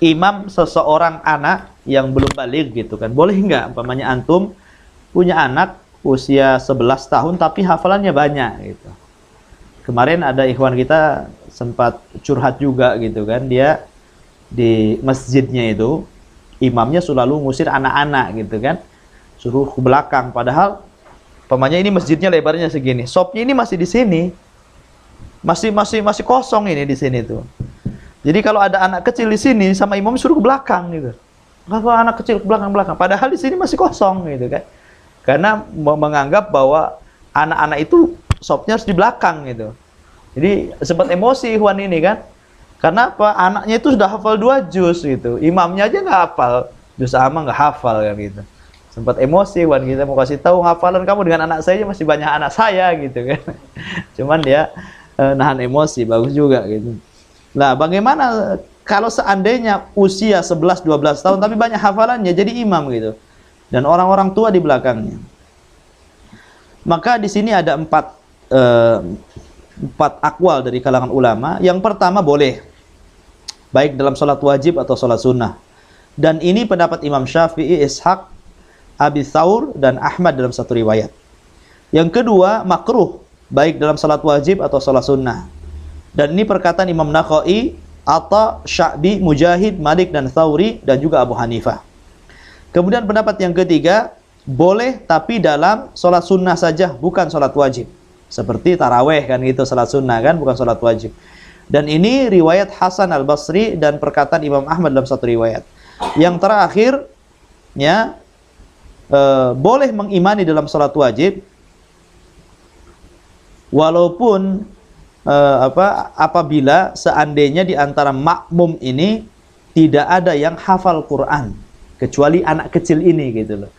imam seseorang anak yang belum balik gitu kan. Boleh enggak umpamanya antum punya anak usia 11 tahun tapi hafalannya banyak gitu. Kemarin ada ikhwan kita sempat curhat juga gitu kan, dia di masjidnya itu imamnya selalu ngusir anak-anak gitu kan, suruh ke belakang, padahal umpamanya ini masjidnya lebarnya segini, shopnya ini masih di sini. Masih kosong ini di sini tuh. Jadi kalau ada anak kecil di sini sama imam suruh ke belakang gitu. Kalau anak kecil ke belakang, padahal di sini masih kosong gitu kan. Karena menganggap bahwa anak-anak itu shopnya harus di belakang gitu. Jadi sempat emosi ikhwan ini kan. Karena apa? Anaknya itu sudah hafal 2 juz gitu. Imamnya aja nggak hafal, juz amma nggak hafal kan gitu. Sempat emosi ikhwan kita mau kasih tahu, hafalan kamu dengan anak saya masih banyak anak saya gitu kan. Cuman dia nahan emosi, bagus juga gitu. Nah, bagaimana kalau seandainya usia 11-12 tahun tapi banyak hafalannya jadi imam gitu, dan orang-orang tua di belakangnya? Maka di sini ada 4 akwal dari kalangan ulama. Yang pertama, boleh, baik dalam sholat wajib atau sholat sunnah. Dan ini pendapat Imam Syafi'i, Ishaq, Abi Thawr, dan Ahmad dalam satu riwayat. Yang kedua, makruh, baik dalam salat wajib atau salat sunnah. Dan ini perkataan Imam Nakhai Atha, Sya'bi, Mujahid, Malik dan Tsauri dan juga Abu Hanifah. Kemudian pendapat yang ketiga, boleh tapi dalam sholat sunnah saja, bukan sholat wajib. Seperti taraweh kan gitu, sholat sunnah kan, bukan sholat wajib. Dan ini riwayat Hasan al-Basri dan perkataan Imam Ahmad dalam satu riwayat. Yang terakhir, ya, boleh mengimani dalam sholat wajib, walaupun apabila seandainya di antara makmum ini tidak ada yang hafal Quran, kecuali anak kecil ini gitu loh.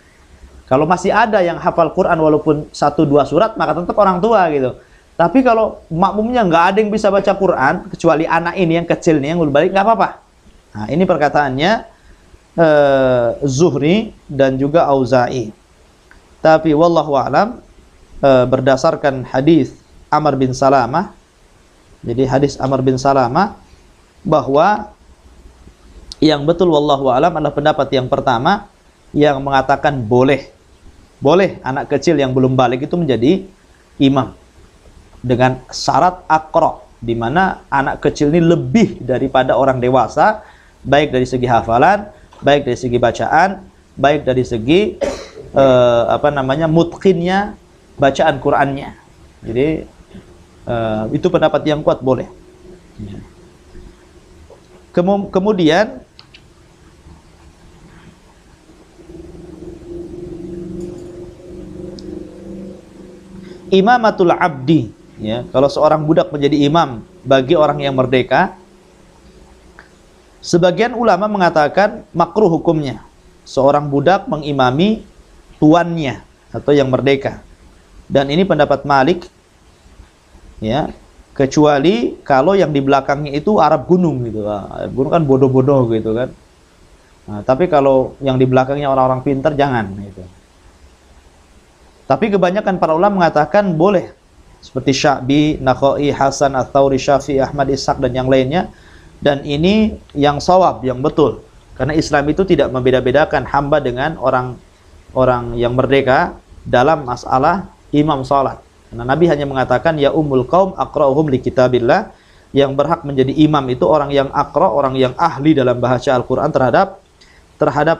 Kalau masih ada yang hafal Quran walaupun 1-2 surat, maka tetap orang tua gitu. Tapi kalau makmumnya nggak ada yang bisa baca Quran, kecuali anak ini yang kecil nih yang balik, nggak apa-apa. Nah, ini perkataannya Zuhri dan juga Auza'i. Tapi wallahu a'lam, berdasarkan hadis Amr bin Salamah, jadi hadis Amr bin Salamah, bahwa yang betul wallahu a'lam adalah pendapat yang pertama yang mengatakan boleh anak kecil yang belum balik itu menjadi imam dengan syarat aqra, di mana anak kecil ini lebih daripada orang dewasa, baik dari segi hafalan, baik dari segi bacaan, baik dari segi mutqinnya, bacaan Qur'annya. Jadi itu pendapat yang kuat, boleh. Kemudian imamatul abdi, ya, kalau seorang budak menjadi imam bagi orang yang merdeka, sebagian ulama mengatakan makruh hukumnya seorang budak mengimami tuannya atau yang merdeka. Dan ini pendapat Malik, ya, kecuali kalau yang di belakangnya itu Arab gunung gitu. Arab gunung kan bodoh-bodoh gitu kan. Nah, tapi kalau yang di belakangnya orang-orang pintar, jangan gitu. Tapi kebanyakan para ulama mengatakan boleh, seperti Sya'bi, Nakhai, Hasan, Ats-Tsauri, Syafi'i, Ahmad, Ishaq dan yang lainnya. Dan ini yang shawab, yang betul, karena Islam itu tidak membeda-bedakan hamba dengan orang yang merdeka dalam masalah imam salat. Karena Nabi hanya mengatakan ya ummul qaum aqra'uhum li kitabillah, yang berhak menjadi imam itu orang yang aqra', orang yang ahli dalam bahasa Al-Qur'an terhadap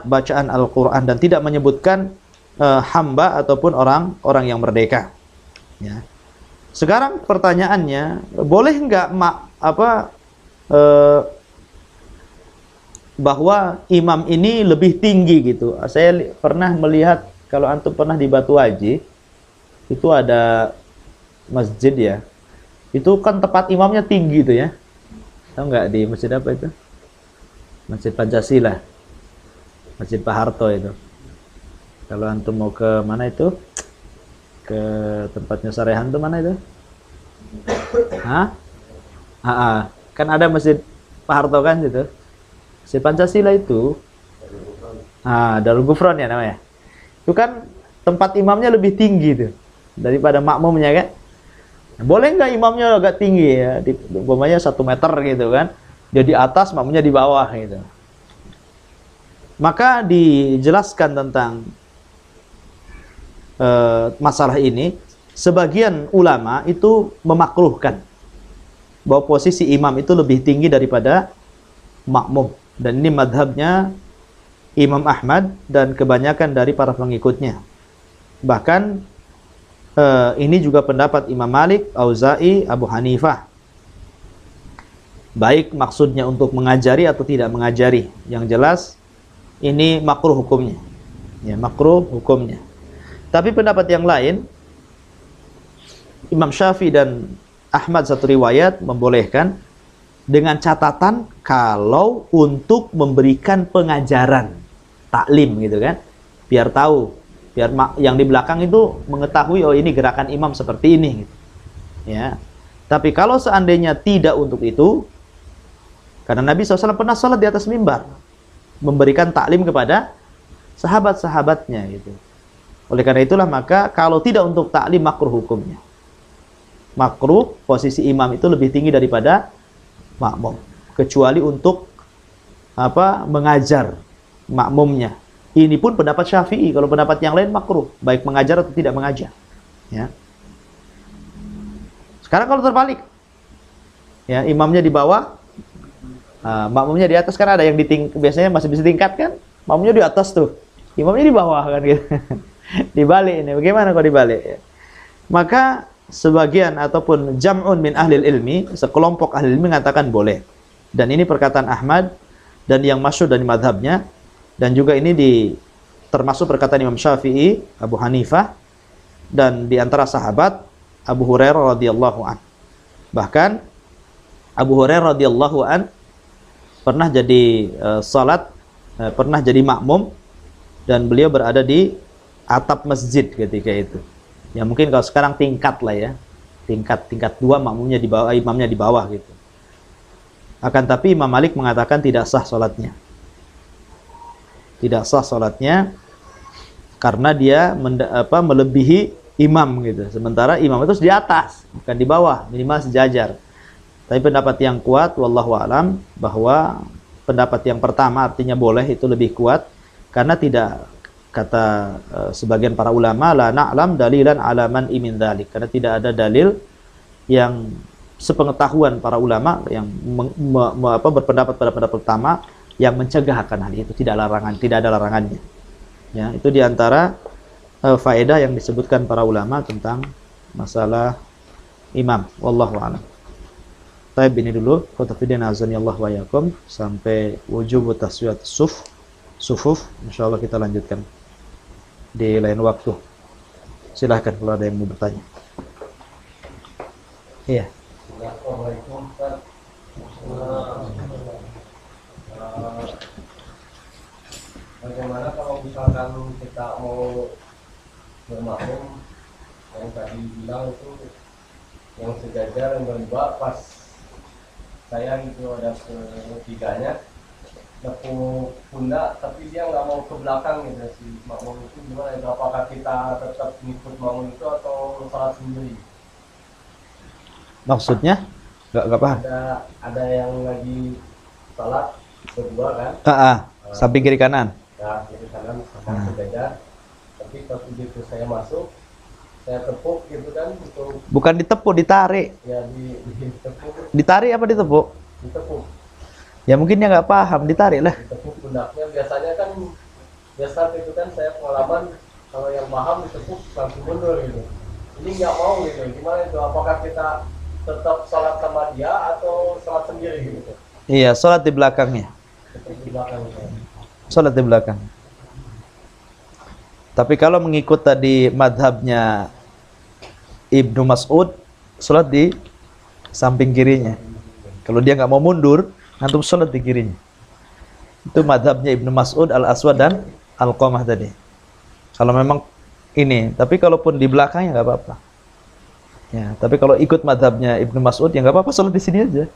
bacaan Al-Qur'an, dan tidak menyebutkan hamba ataupun orang yang merdeka. Ya. Sekarang pertanyaannya, boleh nggak bahwa imam ini lebih tinggi gitu? Saya pernah melihat, kalau antum pernah di Batu Haji, itu ada masjid ya. Itu kan tempat imamnya tinggi itu ya. Tahu nggak di masjid apa itu? Masjid Pancasila. Masjid Pak Harto itu. Kalau antum mau ke mana itu? Ke tempatnya Sarehan tuh mana itu? Hah? Kan ada Masjid Pak Harto kan gitu. Masjid Pancasila itu. Darul Ghufran ya namanya. Itu kan tempat imamnya lebih tinggi tuh daripada makmumnya kan. Boleh nggak imamnya agak tinggi ya? Umpamanya 1 meter gitu kan. Dia di atas, makmumnya di bawah gitu. Maka dijelaskan tentang masalah ini, sebagian ulama itu memakruhkan bahwa posisi imam itu lebih tinggi daripada makmum, dan ini madhabnya Imam Ahmad dan kebanyakan dari para pengikutnya. Bahkan ini juga pendapat Imam Malik, Auza'i, Abu Hanifah, baik maksudnya untuk mengajari atau tidak mengajari. Yang jelas ini makruh hukumnya, ya, makruh hukumnya. Tapi pendapat yang lain, Imam Syafi'i dan Ahmad satu riwayat membolehkan, dengan catatan kalau untuk memberikan pengajaran, taklim gitu kan, biar tahu, biar yang di belakang itu mengetahui, oh ini gerakan imam seperti ini gitu. Ya. Tapi kalau seandainya tidak untuk itu, karena Nabi SAW pernah sholat di atas mimbar, memberikan taklim kepada sahabat-sahabatnya gitu. Oleh karena itulah, maka kalau tidak untuk taklim, makruh hukumnya. Makruh, posisi imam itu lebih tinggi daripada makmum, kecuali untuk mengajar makmumnya. Ini pun pendapat Syafi'i. Kalau pendapat yang lain makruh, baik mengajar atau tidak mengajar. Ya. Sekarang kalau terbalik, ya, imamnya di bawah, makmumnya di atas, kan ada yang biasanya masih bisa tingkat kan, makmumnya di atas tuh, imamnya di bawah kan gitu. Dibalik ini, bagaimana kalau dibalik? Maka sebagian ataupun jam'un min ahlil ilmi, sekelompok ahli ilmi mengatakan boleh. Dan ini perkataan Ahmad dan yang masyhur dari madhabnya, dan juga ini termasuk perkataan Imam Syafi'i, Abu Hanifah, dan di antara sahabat Abu Hurairah radhiyallahu an. Bahkan Abu Hurairah radhiyallahu an pernah jadi pernah jadi makmum, dan beliau berada di atap masjid ketika itu. Ya mungkin kalau sekarang tingkat lah ya, tingkat 2, makmumnya di bawah, imamnya di bawah gitu. Akan tapi Imam Malik mengatakan tidak sah salatnya. Tidak sah salatnya karena dia melebihi imam gitu. Sementara imam itu di atas, bukan di bawah, minimal sejajar. Tapi pendapat yang kuat wallahu alam bahwa pendapat yang pertama artinya boleh itu lebih kuat, karena tidak, kata sebagian para ulama, la na'lam dalilan ala man imin dzalik, karena tidak ada dalil yang sepengetahuan para ulama yang berpendapat pada pendapat pertama yang mencegah akan hal itu, tidak ada larangannya. Ya, itu diantara faedah yang disebutkan para ulama tentang masalah imam. Wallahu a'lam. Baik, ini dulu. Qutafidin azani Allah wa yakum, sampai wujub taswiyat sufuf. Insyaallah kita lanjutkan di lain waktu. Silahkan kalau ada yang mau bertanya. Iya. Assalamualaikum Ustaz. Bagaimana kalau misalkan kita mau bermakmum, yang tadi bilang itu yang sejajar, yang berdua, pas saya itu ada ketiganya nepuk pundak, tapi dia nggak mau ke belakang gitu, si makmum itu gimana itu? Apakah kita tetap ngikut makmum itu atau salat sendiri? Maksudnya nggak paham. Ada yang lagi salat berdua kan? Samping kiri kanan. Ya, kiri kanan sama sejajar. Tapi pas begitu saya masuk, saya tepuk gitu kan, untuk Bukan ditepuk, ditarik. ya ditepuk, Ditarik apa ditepuk? ditepuk, Ya mungkin dia nggak paham, ditarik lah. ditepuk pundaknya. Biasanya kan biasa itu kan, saya pengalaman kalau yang paham ditepuk langsung mundur gitu. Ini nggak mau gitu. Gimana itu? Apakah kita tetap salat sama dia atau salat sendiri gitu? Iya, sholat di belakangnya. Tetap di belakang gitu. Sholat di belakang. Tapi kalau mengikut tadi madhabnya Ibnu Mas'ud, sholat di samping kirinya. Kalau dia nggak mau mundur, antum sholat di kirinya. Itu madhabnya Ibnu Mas'ud, Al-Aswad, dan Al-Qamah tadi. Kalau memang ini, tapi kalaupun di belakangnya nggak apa-apa. Ya, tapi kalau ikut madhabnya Ibnu Mas'ud, ya nggak apa-apa, sholat di sini aja.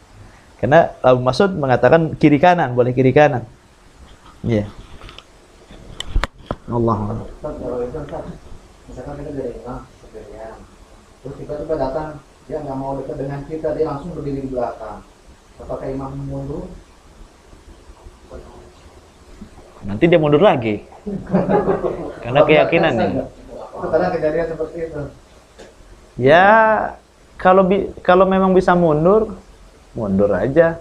Karena Abu Mas'ud mengatakan kiri kanan, boleh kiri kanan. Iya. Allah. Kalau itu kan, misalkan kita dari imam sendirian, terus tiba-tiba datang, dia nggak mau dekat dengan kita, dia langsung berdiri di belakang. Apakah imam mundur? Nanti dia mundur lagi. Karena keyakinan nih. Karena kejadian seperti itu. Ya, kalau memang bisa mundur aja.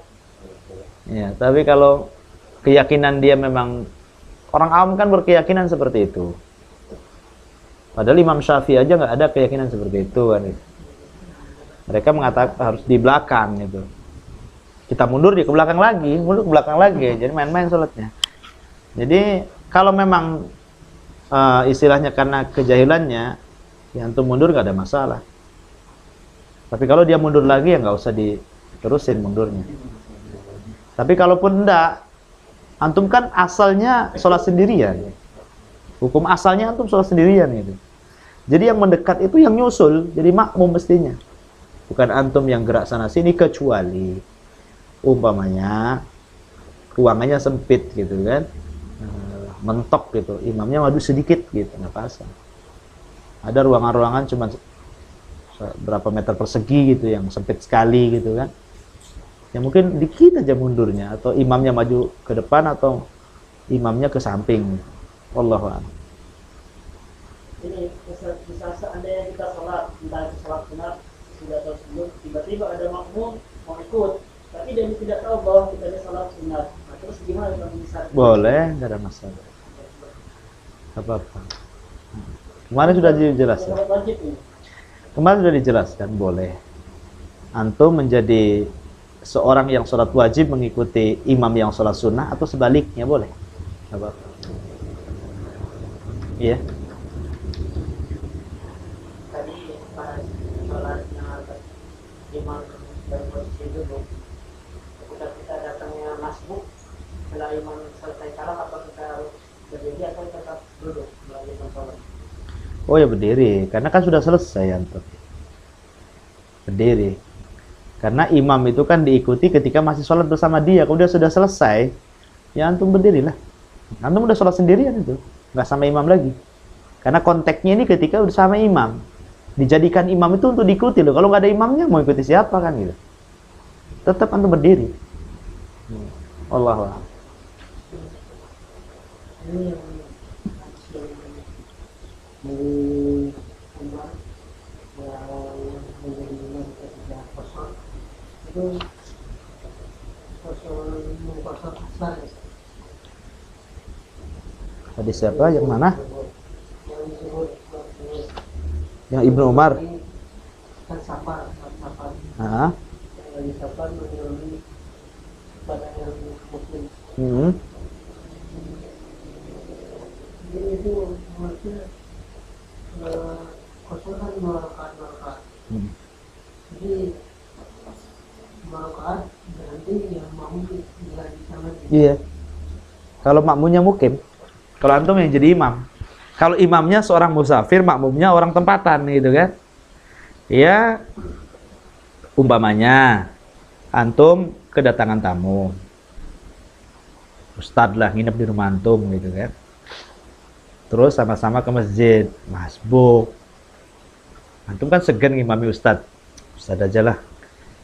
Ya, tapi kalau keyakinan dia memang, orang awam kan berkeyakinan seperti itu. Padahal Imam Syafi'i aja nggak ada keyakinan seperti itu kan. Mereka mengatakan harus di belakang gitu. Kita mundur, dia ke belakang lagi, mundur ke belakang lagi. Jadi main-main sholatnya. Jadi kalau memang istilahnya karena kejahilannya, ya antum mundur nggak ada masalah. Tapi kalau dia mundur lagi, ya nggak usah diterusin mundurnya. Tapi kalaupun enggak, antum kan asalnya sholat sendirian. Hukum asalnya antum sholat sendirian gitu. Jadi yang mendekat itu yang nyusul, jadi makmum mestinya. Bukan antum yang gerak sana sini, kecuali umpamanya ruangannya sempit gitu kan, mentok gitu, imamnya maju sedikit gitu, nggak apa-apa. Ada ruangan-ruangan cuma berapa meter persegi gitu, yang sempit sekali gitu kan, ya mungkin dikit aja mundurnya, atau imamnya maju ke depan atau imamnya ke samping. Wallahu a'lam. Ini bisa seandainya kita sholat, entah itu sholat sunat sudah atau sebelum, tiba-tiba ada makmum mau ikut, tapi dia tidak tahu bahwa kita ada salat sunat. Nah, terus gimana kalau bisa? Boleh, nggak ada masalah. Apa-apa. Kemarin sudah dijelaskan. Salat wajib ini. Kemarin sudah dijelaskan, boleh. Antum menjadi seorang yang sholat wajib mengikuti imam yang sholat sunnah atau sebaliknya, boleh. Apa-apa. Iya. Tadi pas sholatnya imam dan posisi duduk, ketika kita datangnya masbuk, setelah imam selesai salam, apa kita harus berdiri atau tetap duduk melanjutkan sholat? Oh ya berdiri, karena kan sudah selesai antum. Berdiri. Karena imam itu kan diikuti ketika masih sholat bersama dia. Kemudian sudah selesai, ya antum berdirilah. Antum udah sholat sendirian itu, nggak sama imam lagi. Karena konteksnya ini ketika udah sama imam. Dijadikan imam itu untuk diikuti loh. Kalau nggak ada imamnya, mau ikuti siapa kan gitu. Tetap antum berdiri. Allahu a'lam. Ini yang dari Umar yang menjadi imam ketika kosong itu kosong asar. Hadis siapa? Yang mana? Yang disebut Yang Ibnu Umar. kan safar. Ah. Yang lagi safar menyuruh pada yang muslim. Jadi itu maksudnya kosong kan merokat. Jadi merokat berarti yang mau dilanjutkan lagi. Iya. Kalau makmumnya mukim, kalau antum yang jadi imam. Kalau imamnya seorang musafir, makmumnya orang tempatan gitu kan. Ya, umpamanya antum kedatangan tamu. Ustadz lah nginep di rumah antum gitu kan. Terus sama-sama ke masjid, masbuk. Antum kan segan ngimami ustadz. Ustadz aja lah.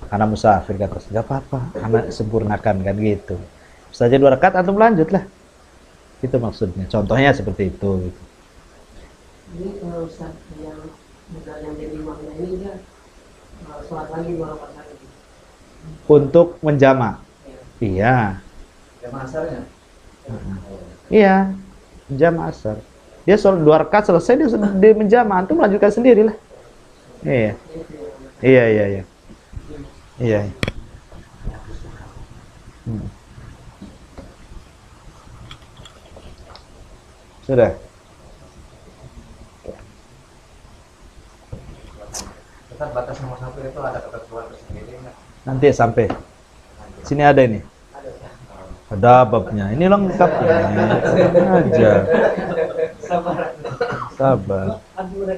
Karena musafir kata, enggak apa-apa, anak sempurnakan kan gitu. Ustadz aja 2 rakaat, antum lanjut lah. Itu maksudnya. Contohnya seperti itu gitu. Jadi kalau Ustaz yang jadi imamnya ini dia sholat lagi 2 rakaat lagi. Untuk menjamak. Iya. Jamaah asarnya. Iya. Jamak asar. Dia sholat 2 rakaat selesai, dia menjamak, antum melanjutkan sendiri lah. Iya. Iya. Iya. Sudah. Tetap batas nomor 1 itu ada ketentuan tersendiri nggak? Nanti sampai. Sini ada ini. Ada babnya. Ini lengkap ini. Aja. Sabar.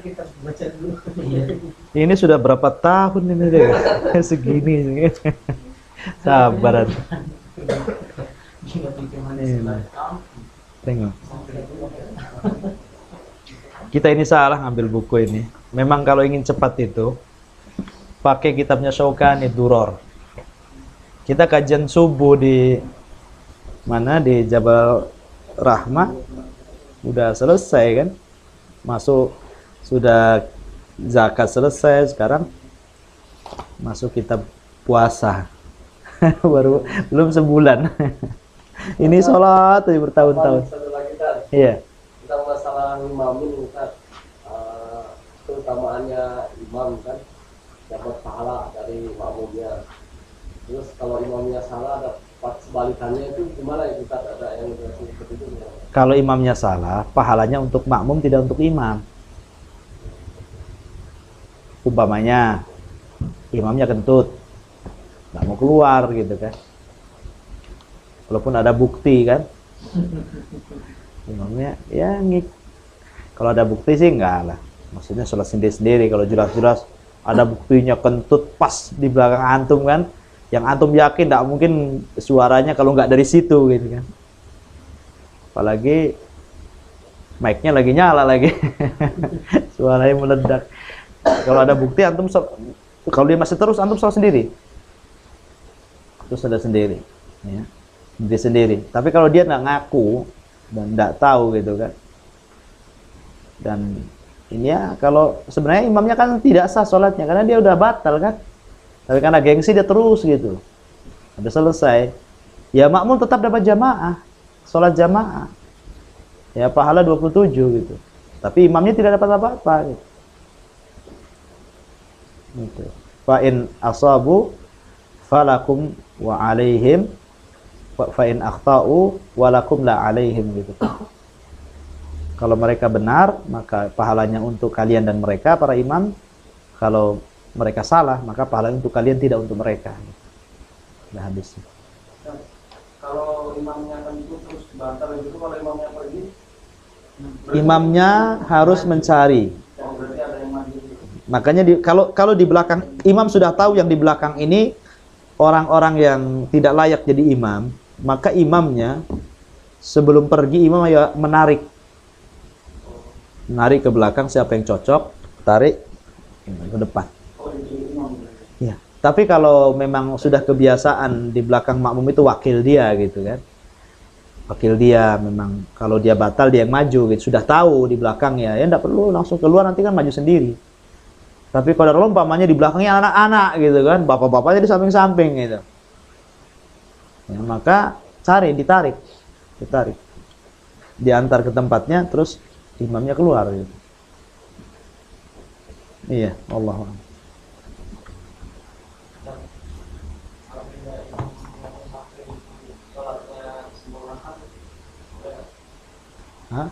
Kita baca dulu. Ini sudah berapa tahun ini deh? Segini. Sabar. Ini. Tengok. Kita ini salah ngambil buku ini. Memang kalau ingin cepat itu pakai kitabnya Syaukani Duror. Kita kajian subuh di mana, di Jabal Rahmah udah selesai kan, masuk sudah zakat selesai, sekarang masuk kitab puasa. Baru belum sebulan. Ini sholat aja bertahun-tahun. Satu lagi kan, Iya. kita masalah imamin kan, keutamaannya imam kan dapat pahala dari makmumnya. Terus kalau imamnya salah, dapat sebalikannya itu gimana ya, kita ada yang seperti itu ya? Kalau imamnya salah, pahalanya untuk makmum, tidak untuk imam. Umpamanya imamnya kentut, nggak mau keluar gitu kan. Walaupun ada bukti kan, imamnya ya kalau ada bukti sih enggak lah. Maksudnya sholat sendiri-sendiri. Kalau jelas-jelas ada buktinya kentut pas di belakang antum kan, yang antum yakin tidak mungkin suaranya kalau nggak dari situ gitu kan. Apalagi mic-nya lagi nyala lagi. Suaranya meledak. Kalau ada bukti antum kalau dia masih terus, antum sholat sendiri. Terus ada sendiri ya. Dia sendiri. Tapi kalau dia nggak ngaku dan nggak tahu gitu kan, dan ini ya, kalau sebenarnya imamnya kan tidak sah sholatnya karena dia udah batal kan, tapi karena gengsi dia terus gitu. Udah selesai. Ya makmum tetap dapat jamaah, sholat jamaah. Ya pahala 27 gitu. Tapi imamnya tidak dapat apa-apa gitu. Gitu. Fa in asabu falakum wa alaihim fa in akhtau walakum la alaihim gitu. Kalau mereka benar, maka pahalanya untuk kalian dan mereka para imam. Kalau mereka salah, maka pahalanya untuk kalian, tidak untuk mereka. Udah habis. Kalau imamnya kan itu terus batal gitu, kalau imamnya pergi, Imamnya harus mencari. berarti ada yang maju. Makanya kalau di belakang imam sudah tahu yang di belakang ini orang-orang yang tidak layak jadi imam, maka imamnya sebelum pergi imam ya menarik ke belakang siapa yang cocok, tarik ke depan. Ya. Tapi kalau memang sudah kebiasaan di belakang makmum itu wakil dia gitu kan. Wakil dia memang kalau dia batal dia yang maju gitu. Sudah tahu di belakangnya, ya enggak perlu langsung keluar, nanti kan maju sendiri. Tapi kalau umpamanya di belakangnya anak-anak gitu kan, bapak-bapaknya di samping-samping gitu. Ya, maka ditarik. Diantar ke tempatnya terus imamnya keluar gitu. Iya, Allah. Hah?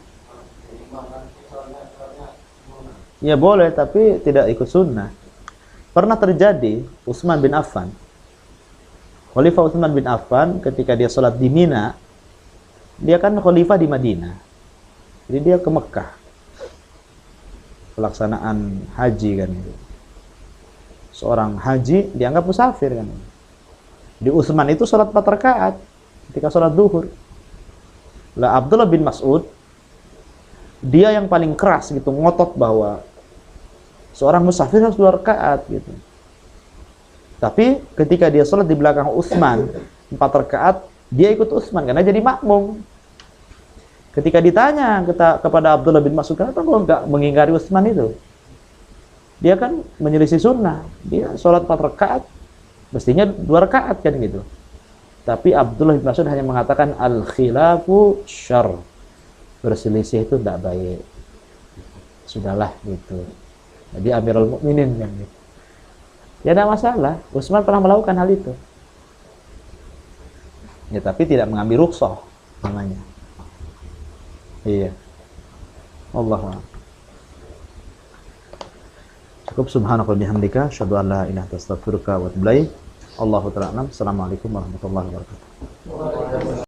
Ya boleh, tapi tidak ikut sunnah. Pernah terjadi Utsman bin Affan. Khalifah Utsman bin Affan ketika dia sholat di Mina, dia kan khalifah di Madinah. Jadi dia ke Mekah. Pelaksanaan haji kan. Seorang haji dianggap musafir kan. Di Utsman itu sholat 4 rakaat ketika sholat duhur. Lah Abdullah bin Mas'ud, dia yang paling keras gitu, ngotot bahwa seorang musafir harus 2 rakaat gitu. Tapi ketika dia sholat di belakang Utsman 4 rakaat, dia ikut Utsman karena jadi makmum. Ketika ditanya kepada Abdullah bin Mas'ud, kenapa kau enggak mengingkari Utsman itu? Dia kan menyelisih sunnah. Dia sholat 4 rakaat, mestinya 2 rakaat kan gitu. Tapi Abdullah bin Mas'ud hanya mengatakan al-khilafu syarr. Berselisih itu tidak baik. Sudahlah gitu. Jadi Amirul Mukminin kan gitu. Ya tidak masalah. Utsman pernah melakukan hal itu. Ya tapi tidak mengambil rukhsah namanya. Iya. Allah. Cukup subhanaka wa bihamdika asyhadu an la ilaha illa anta astaghfiruka wa atubu ilaik. Allahu ta'ala. Assalamualaikum warahmatullahi wabarakatuh.